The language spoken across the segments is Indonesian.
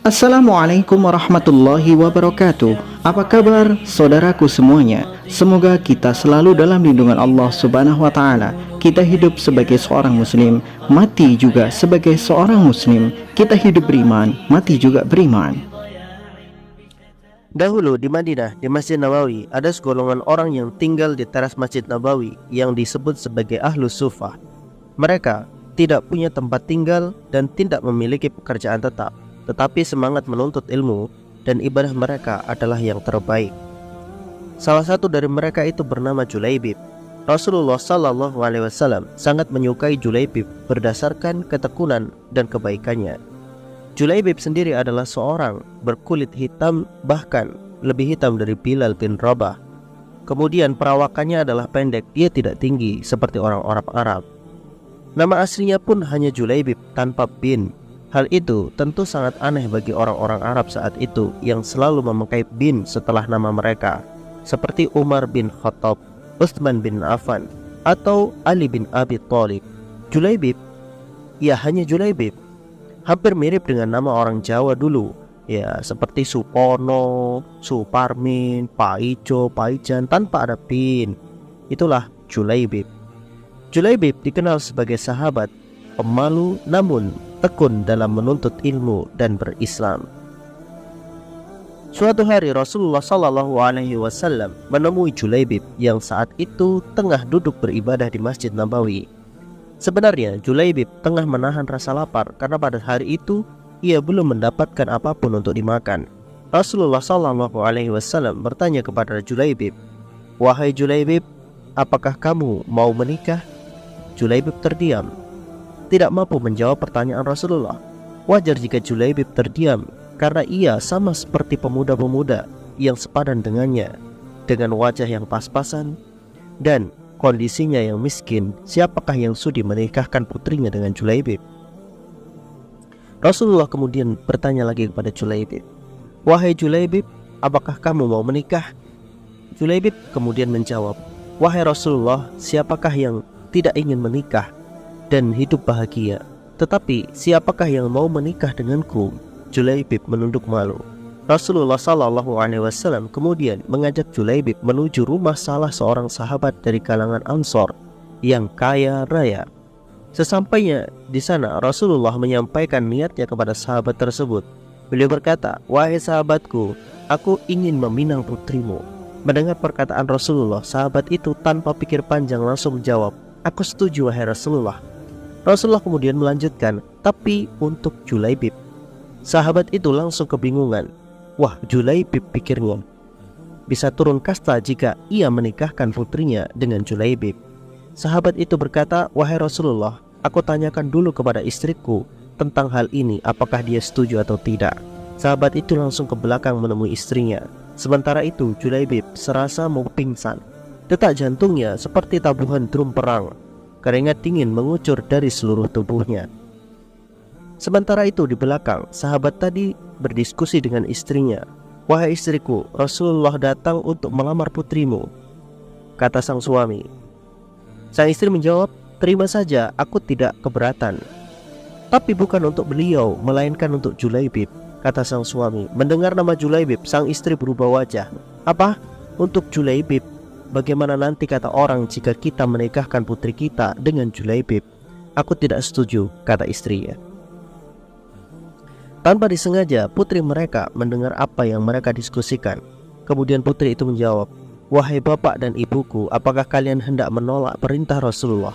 Assalamualaikum warahmatullahi wabarakatuh. Apa kabar saudaraku semuanya? Semoga kita selalu dalam lindungan Allah Subhanahu wa taala. Kita hidup sebagai seorang muslim, mati juga sebagai seorang muslim. Kita hidup beriman, mati juga beriman. Dahulu di Madinah, di Masjid Nabawi, ada segolongan orang yang tinggal di teras Masjid Nabawi yang disebut sebagai Ahlus Sufah. Mereka tidak punya tempat tinggal dan tidak memiliki pekerjaan tetap, tetapi semangat menuntut ilmu dan ibadah mereka adalah yang terbaik. Salah satu dari mereka itu bernama Julaibib. Rasulullah SAW sangat menyukai Julaibib berdasarkan ketekunan dan kebaikannya. Julaibib sendiri adalah seorang berkulit hitam, bahkan lebih hitam dari Bilal bin Rabah. Kemudian perawakannya adalah pendek, dia tidak tinggi seperti orang-orang Arab. Nama aslinya pun hanya Julaibib tanpa bin. Hal itu tentu sangat aneh bagi orang-orang Arab saat itu yang selalu memakai bin setelah nama mereka, seperti Umar bin Khattab, Utsman bin Affan, atau Ali bin Abi Thalib. Julaibib, ya hanya Julaibib, hampir mirip dengan nama orang Jawa dulu, ya seperti Supono, Suparmin, Paijo, Paijan tanpa ada bin. Itulah Julaibib. Julaibib dikenal sebagai sahabat pemalu namun tekun dalam menuntut ilmu dan berislam. Suatu hari Rasulullah SAW menemui Julaibib yang saat itu tengah duduk beribadah di Masjid Nabawi. Sebenarnya Julaibib tengah menahan rasa lapar karena pada hari itu ia belum mendapatkan apapun untuk dimakan. Rasulullah SAW bertanya kepada Julaibib, "Wahai Julaibib, apakah kamu mau menikah?" Julaibib terdiam, tidak mampu menjawab pertanyaan Rasulullah. Wajar jika Julaibib terdiam, karena ia sama seperti pemuda-pemuda yang sepadan dengannya, dengan wajah yang pas-pasan dan kondisinya yang miskin. Siapakah yang sudi menikahkan putrinya dengan Julaibib? Rasulullah kemudian bertanya lagi kepada Julaibib, "Wahai Julaibib, apakah kamu mau menikah?" Julaibib kemudian menjawab, "Wahai Rasulullah, siapakah yang tidak ingin menikah dan hidup bahagia? Tetapi siapakah yang mau menikah denganku?" Julaibib menunduk malu. Rasulullah SAW kemudian mengajak Julaibib menuju rumah salah seorang sahabat dari kalangan Ansor yang kaya raya. Sesampainya di sana, Rasulullah menyampaikan niatnya kepada sahabat tersebut. Beliau berkata, "Wahai sahabatku, aku ingin meminang putrimu." Mendengar perkataan Rasulullah, sahabat itu tanpa pikir panjang langsung menjawab, "Aku setuju wahai Rasulullah." Rasulullah kemudian melanjutkan, "Tapi untuk Julaibib." Sahabat itu langsung kebingungan. Wah, Julaibib pikirnya bisa turun kasta jika ia menikahkan putrinya dengan Julaibib. Sahabat itu berkata, "Wahai Rasulullah, aku tanyakan dulu kepada istriku tentang hal ini, apakah dia setuju atau tidak." Sahabat itu langsung ke belakang menemui istrinya. Sementara itu Julaibib serasa mau pingsan. Detak jantungnya seperti tabuhan drum perang. Keringat dingin mengucur dari seluruh tubuhnya. Sementara itu di belakang, sahabat tadi berdiskusi dengan istrinya. "Wahai istriku, Rasulullah datang untuk melamar putrimu," kata sang suami. Sang istri menjawab, "Terima saja, aku tidak keberatan." "Tapi bukan untuk beliau, melainkan untuk Julaibib," kata sang suami. Mendengar nama Julaibib, sang istri berubah wajah. "Apa? Untuk Julaibib? Bagaimana nanti kata orang jika kita menikahkan putri kita dengan Julaibib?" "Aku tidak setuju," kata istrinya. Tanpa disengaja, putri mereka mendengar apa yang mereka diskusikan. Kemudian putri itu menjawab, "Wahai bapak dan ibuku, apakah kalian hendak menolak perintah Rasulullah?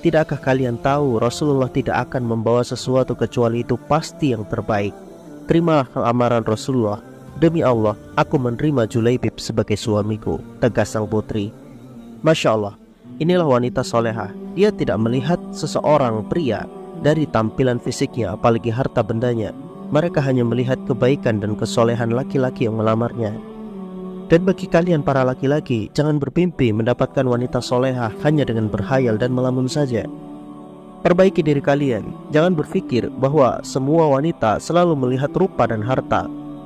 Tidakkah kalian tahu Rasulullah tidak akan membawa sesuatu kecuali itu pasti yang terbaik? Terima lamaran Rasulullah. Demi Allah, aku menerima Julaibib sebagai suamiku," tegas sang putri. Masya Allah, inilah wanita solehah. Dia tidak melihat seseorang pria dari tampilan fisiknya, apalagi harta bendanya. Mereka hanya melihat kebaikan dan kesolehan laki-laki yang melamarnya. Dan bagi kalian para laki-laki, jangan bermimpi mendapatkan wanita solehah hanya dengan berhayal dan melamun saja. Perbaiki diri kalian. Jangan berpikir bahwa semua wanita selalu melihat rupa dan harta.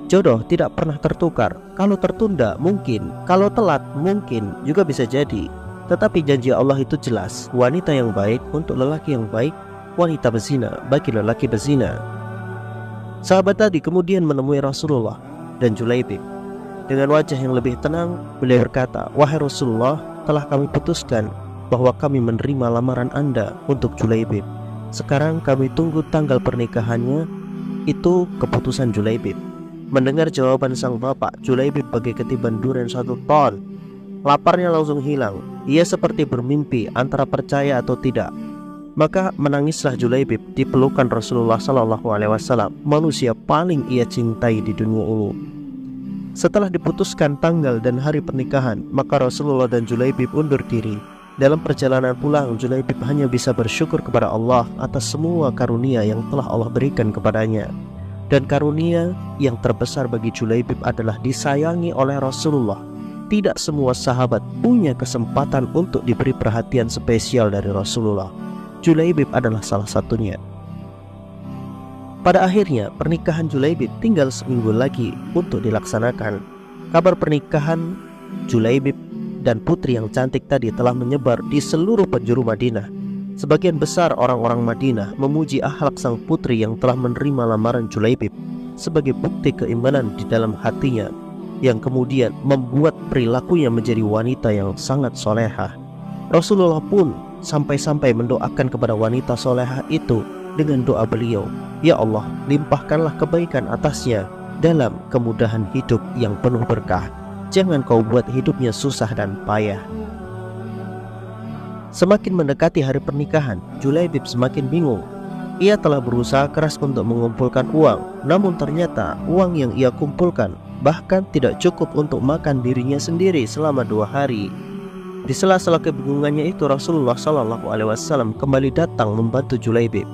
Jodoh tidak pernah tertukar. Kalau tertunda mungkin, kalau telat mungkin juga bisa jadi. Tetapi janji Allah itu jelas. Wanita yang baik untuk lelaki yang baik, wanita berzina bagi lelaki berzina. Sahabat tadi kemudian menemui Rasulullah dan Julaibib. Dengan wajah yang lebih tenang, beliau berkata, "Wahai Rasulullah, telah kami putuskan bahwa kami menerima lamaran Anda untuk Julaibib. Sekarang kami tunggu tanggal pernikahannya." Itu keputusan Julaibib. Mendengar jawaban sang bapak, Julaibib bagai ketiban durian 1 ton. Laparnya langsung hilang. Ia seperti bermimpi antara percaya atau tidak. Maka menangislah Julaibib di pelukan Rasulullah SAW, manusia paling ia cintai di dunia ini. Setelah diputuskan tanggal dan hari pernikahan, maka Rasulullah dan Julaibib undur diri. Dalam perjalanan pulang, Julaibib hanya bisa bersyukur kepada Allah atas semua karunia yang telah Allah berikan kepadanya. Dan karunia yang terbesar bagi Julaibib adalah disayangi oleh Rasulullah. Tidak semua sahabat punya kesempatan untuk diberi perhatian spesial dari Rasulullah. Julaibib adalah salah satunya. Pada akhirnya pernikahan Julaibib tinggal seminggu lagi untuk dilaksanakan. Kabar pernikahan Julaibib dan putri yang cantik tadi telah menyebar di seluruh penjuru Madinah. Sebagian besar orang-orang Madinah memuji akhlak sang putri yang telah menerima lamaran Julaibib sebagai bukti keimanan di dalam hatinya, yang kemudian membuat perilakunya menjadi wanita yang sangat solehah. Rasulullah pun sampai-sampai mendoakan kepada wanita solehah itu dengan doa beliau, "Ya Allah, limpahkanlah kebaikan atasnya dalam kemudahan hidup yang penuh berkah. Jangan kau buat hidupnya susah dan payah." Semakin mendekati hari pernikahan, Julaibib semakin bingung. Ia telah berusaha keras untuk mengumpulkan uang, namun ternyata uang yang ia kumpulkan bahkan tidak cukup untuk makan dirinya sendiri selama 2 hari. Di sela-sela kebingungannya itu, Rasulullah SAW kembali datang membantu Julaibib.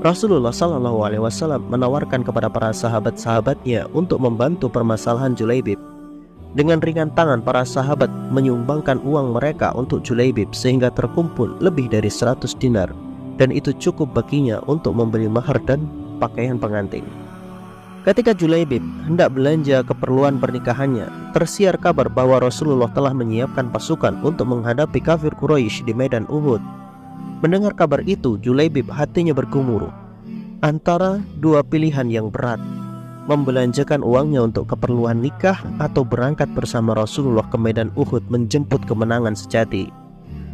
Rasulullah SAW menawarkan kepada para sahabat-sahabatnya untuk membantu permasalahan Julaibib. Dengan ringan tangan para sahabat menyumbangkan uang mereka untuk Julaibib sehingga terkumpul lebih dari 100 dinar, dan itu cukup baginya untuk membeli mahar dan pakaian pengantin. Ketika Julaibib hendak belanja keperluan pernikahannya, tersiar kabar bahwa Rasulullah telah menyiapkan pasukan untuk menghadapi kafir Quraisy di medan Uhud. Mendengar kabar itu, Julaibib hatinya bergumul antara 2 pilihan yang berat: membelanjakan uangnya untuk keperluan nikah atau berangkat bersama Rasulullah ke medan Uhud menjemput kemenangan sejati.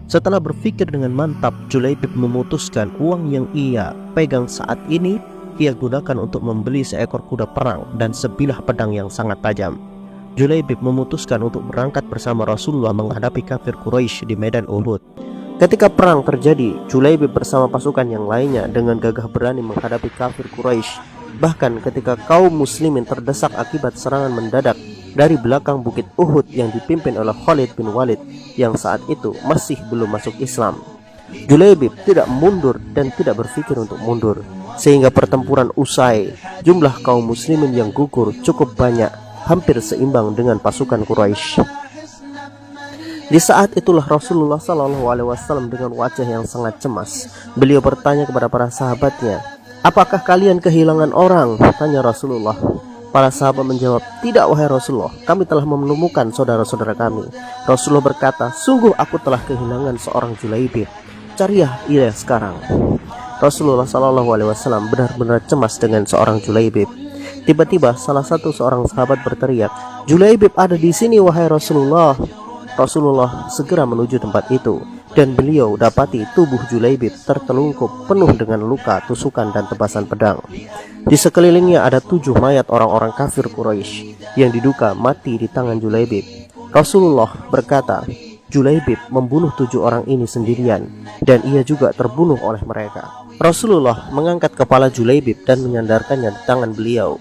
Setelah berpikir dengan mantap, Julaibib memutuskan uang yang ia pegang saat ini ia gunakan untuk membeli seekor kuda perang dan sebilah pedang yang sangat tajam. Julaibib memutuskan untuk berangkat bersama Rasulullah menghadapi kafir Quraisy di medan Uhud. Ketika perang terjadi, Julaibib bersama pasukan yang lainnya dengan gagah berani menghadapi kafir Quraisy. Bahkan ketika kaum muslimin terdesak akibat serangan mendadak dari belakang bukit Uhud yang dipimpin oleh Khalid bin Walid yang saat itu masih belum masuk Islam, Julaibib tidak mundur dan tidak berpikir untuk mundur. Sehingga pertempuran usai, jumlah kaum muslimin yang gugur cukup banyak, hampir seimbang dengan pasukan Quraisy. Di saat itulah Rasulullah SAW dengan wajah yang sangat cemas, beliau bertanya kepada para sahabatnya, "Apakah kalian kehilangan orang?" tanya Rasulullah. Para sahabat menjawab, "Tidak wahai Rasulullah, kami telah menemukan saudara-saudara kami." Rasulullah berkata, "Sungguh aku telah kehilangan seorang Julaibib. Carilah ia sekarang." Rasulullah SAW benar-benar cemas dengan seorang Julaibib. Tiba-tiba salah satu seorang sahabat berteriak, "Julaibib ada di sini wahai Rasulullah." Rasulullah segera menuju tempat itu, dan beliau dapati tubuh Julaibib tertelungkup penuh dengan luka, tusukan, dan tebasan pedang. Di sekelilingnya ada 7 mayat orang-orang kafir Quraisy yang diduga mati di tangan Julaibib. Rasulullah berkata, Julaibib membunuh 7 orang ini sendirian, dan ia juga terbunuh oleh mereka. Rasulullah mengangkat kepala Julaibib dan menyandarkannya di tangan beliau.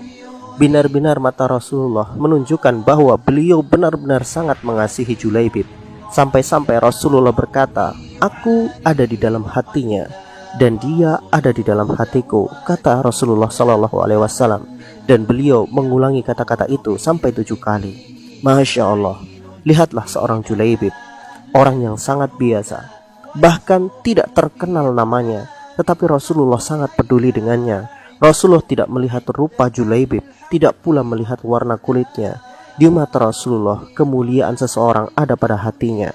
Binar-binar mata Rasulullah menunjukkan bahwa beliau benar-benar sangat mengasihi Julaibib. Sampai-sampai Rasulullah berkata, "Aku ada di dalam hatinya, dan dia ada di dalam hatiku," kata Rasulullah SAW. Dan beliau mengulangi kata-kata itu sampai 7 kali. Masya Allah, lihatlah seorang Julaibib, orang yang sangat biasa, bahkan tidak terkenal namanya, tetapi Rasulullah sangat peduli dengannya. Rasulullah tidak melihat rupa Julaibib, tidak pula melihat warna kulitnya. Di mata Rasulullah, kemuliaan seseorang ada pada hatinya.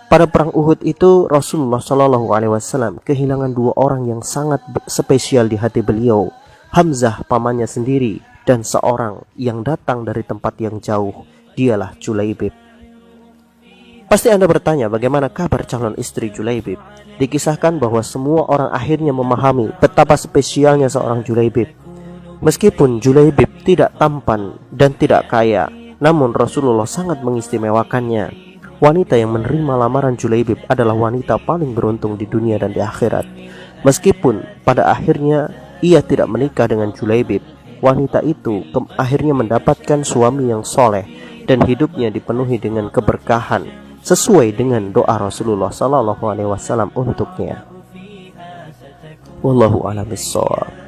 Pada perang Uhud itu Rasulullah Shallallahu Alaihi Wasallam kehilangan dua orang yang sangat spesial di hati beliau, Hamzah pamannya sendiri dan seorang yang datang dari tempat yang jauh, dialah Julaibib. Pasti Anda bertanya bagaimana kabar calon istri Julaibib. Dikisahkan bahwa semua orang akhirnya memahami betapa spesialnya seorang Julaibib. Meskipun Julaibib tidak tampan dan tidak kaya, namun Rasulullah sangat mengistimewakannya. Wanita yang menerima lamaran Julaibib adalah wanita paling beruntung di dunia dan di akhirat. Meskipun pada akhirnya ia tidak menikah dengan Julaibib, wanita itu akhirnya mendapatkan suami yang soleh dan hidupnya dipenuhi dengan keberkahan sesuai dengan doa Rasulullah Sallallahu Alaihi Wasallam untuknya. Wallahu a'lam bishawab.